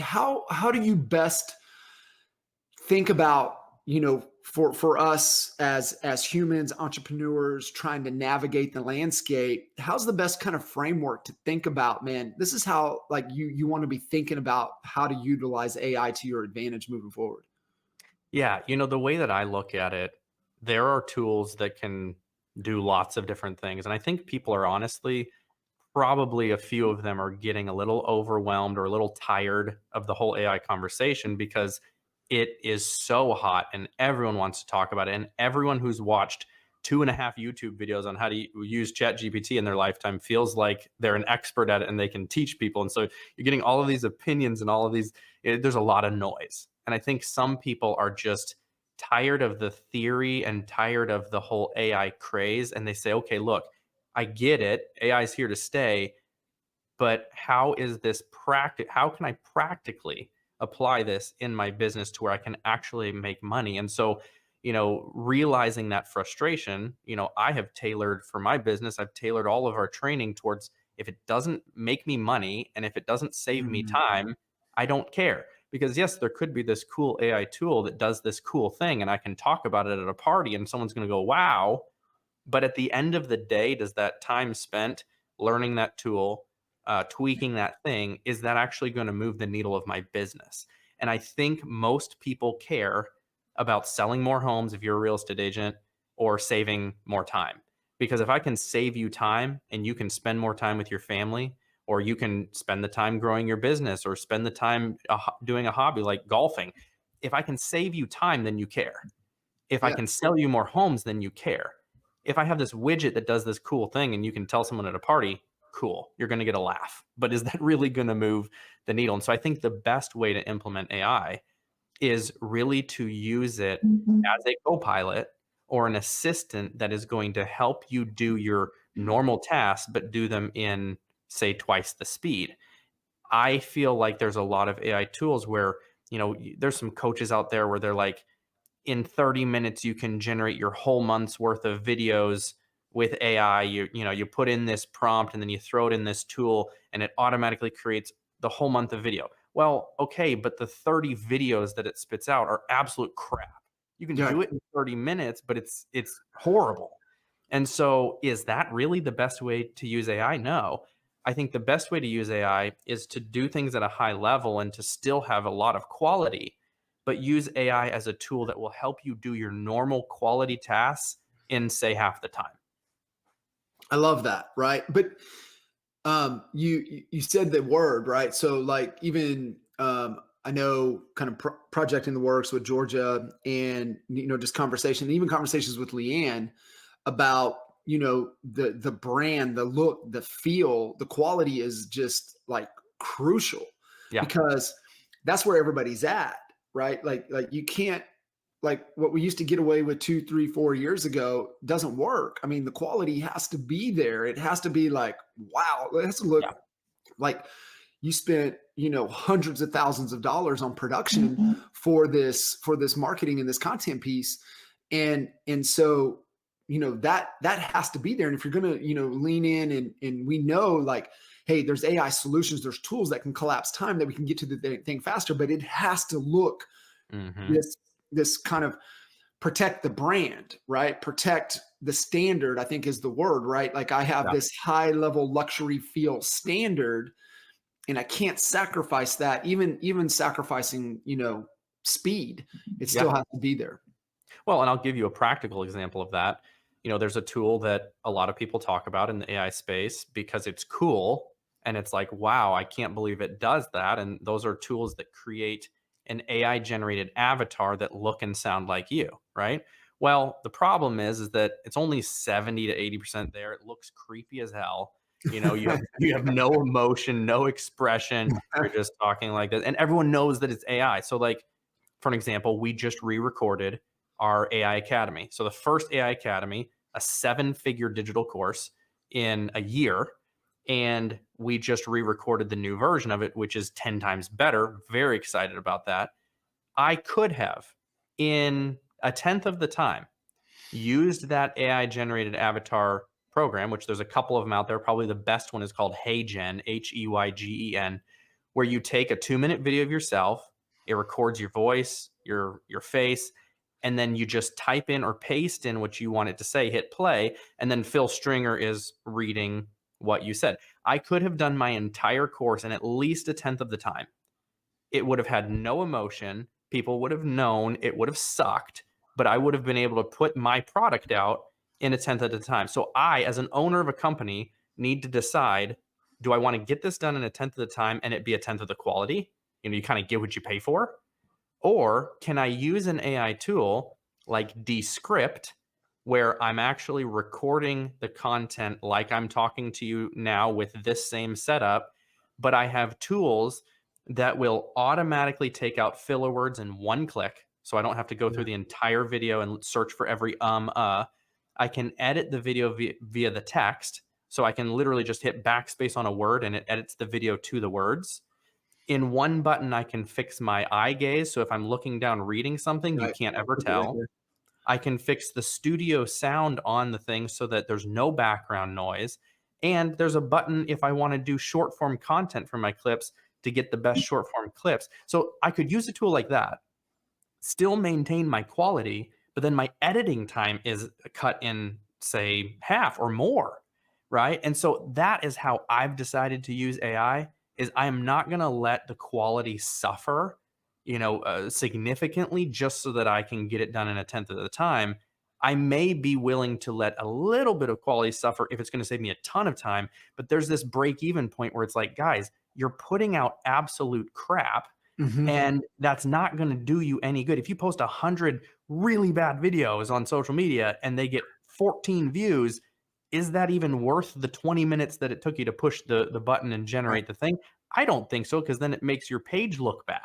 how do you best think about, for us as humans, entrepreneurs trying to navigate the landscape, how's the best kind of framework to think about, man, this is how, like, you want to be thinking about how to utilize AI to your advantage moving forward? Yeah, the way that I look at it, there are tools that can do lots of different things. And I think people are honestly, probably a few of them are getting a little overwhelmed or a little tired of the whole AI conversation because it is so hot and everyone wants to talk about it. And everyone who's watched 2.5 YouTube videos on how to use ChatGPT in their lifetime feels like they're an expert at it and they can teach people. And so you're getting all of these opinions and all of these, there's a lot of noise. And I think some people are just tired of the theory and tired of the whole AI craze. And they say, okay, look, I get it. AI is here to stay, but how is this how can I practically apply this in my business to where I can actually make money? And so, realizing that frustration, I have tailored for my business, I've tailored all of our training towards if it doesn't make me money and if it doesn't save me Mhm. time, I don't care. Because yes, there could be this cool AI tool that does this cool thing and I can talk about it at a party and someone's going to go, "Wow." But at the end of the day, does that time spent learning that tool, tweaking that thing, is that actually going to move the needle of my business? And I think most people care about selling more homes if you're a real estate agent or saving more time. Because if I can save you time and you can spend more time with your family, or you can spend the time growing your business or spend the time doing a hobby like golfing, if I can save you time, then you care. If I Yeah. can sell you more homes, then you care. If I have this widget that does this cool thing and you can tell someone at a party, cool, you're going to get a laugh. But is that really going to move the needle? And so I think the best way to implement AI is really to use it as a co-pilot or an assistant that is going to help you do your normal tasks, but do them in, say, twice the speed. I feel like there's a lot of AI tools where, there's some coaches out there where they're like, in 30 minutes you can generate your whole month's worth of videos with AI. You put in this prompt and then you throw it in this tool and it automatically creates the whole month of video. Well, okay, but the 30 videos that it spits out are absolute crap. You can Yeah. do it in 30 minutes, but it's horrible. And so is that really the best way to use AI? No. I think the best way to use AI is to do things at a high level and to still have a lot of quality, but use AI as a tool that will help you do your normal quality tasks in, say, half the time. I love that, right? But you said the word, right? So, like, even I know kind of project in the works with Georgia, and just conversation, even conversations with Leanne about the brand, the look, the feel, the quality is just like crucial, Yeah. because that's where everybody's at, right? Like you can't, like, what we used to get away with 2, 3, 4 years ago doesn't work. I mean, the quality has to be there. It has to be like, wow, it has to look Yeah. like you spent, hundreds of thousands of dollars on production for this marketing and this content piece. And so, that has to be there. And if you're gonna, lean in, and we know, like, hey, there's AI solutions, there's tools that can collapse time, that we can get to the thing faster, but it has to look Hmm. this kind of protect the brand, right? Protect the standard, I think, is the word, right? Like, I have Yeah. this high level luxury feel standard, and I can't sacrifice that. Even sacrificing, speed, it Yeah. still has to be there. Well, and I'll give you a practical example of that. There's a tool that a lot of people talk about in the AI space because it's cool and it's like, wow, I can't believe it does that. And those are tools that create an AI generated avatar that look and sound like you, right? Well, the problem is that it's only 70 to 80% there. It looks creepy as hell. You have no emotion, no expression. You're just talking like this. And everyone knows that it's AI. So, like, for an example, we just re-recorded our AI Academy. So the first AI Academy, a seven-figure digital course in a year, and we just re-recorded the new version of it, which is 10 times better. Very excited about that. I could have, in a tenth of the time, used that AI generated avatar program, which there's a couple of them out there. Probably the best one is called HeyGen, HEYGEN, where you take a 2-minute video of yourself, it records your voice, your face, and then you just type in or paste in what you want it to say, hit play, and then Phil Stringer is reading what you said. I could have done my entire course in at least a tenth of the time. It would have had no emotion. People would have known it would have sucked, but I would have been able to put my product out in a tenth of the time. So I, as an owner of a company, need to decide, do I want to get this done in a tenth of the time and it be a tenth of the quality? You kind of get what you pay for. Or can I use an AI tool like Descript, where I'm actually recording the content like I'm talking to you now with this same setup, but I have tools that will automatically take out filler words in one click. So I don't have to go Yeah. through the entire video and search for every. I can edit the video via the text. So I can literally just hit backspace on a word and it edits the video to the words. In one button, I can fix my eye gaze. So if I'm looking down reading something, you Right. can't ever Look at right tell. there. I can fix the studio sound on the thing so that there's no background noise. And there's a button if I want to do short form content for my clips to get the best short form clips. So I could use a tool like that, still maintain my quality, but then my editing time is cut in, say, half or more, right? And so that is how I've decided to use AI. Is I am not going to let the quality suffer, significantly just so that I can get it done in a tenth of the time. I may be willing to let a little bit of quality suffer if it's going to save me a ton of time, but there's this break even point where it's like, guys, you're putting out absolute crap Mhm. and that's not going to do you any good. If you post 100 really bad videos on social media and they get 14 views, is that even worth the 20 minutes that it took you to push the button and Right. generate the thing? I don't think so, because then it makes your page look bad.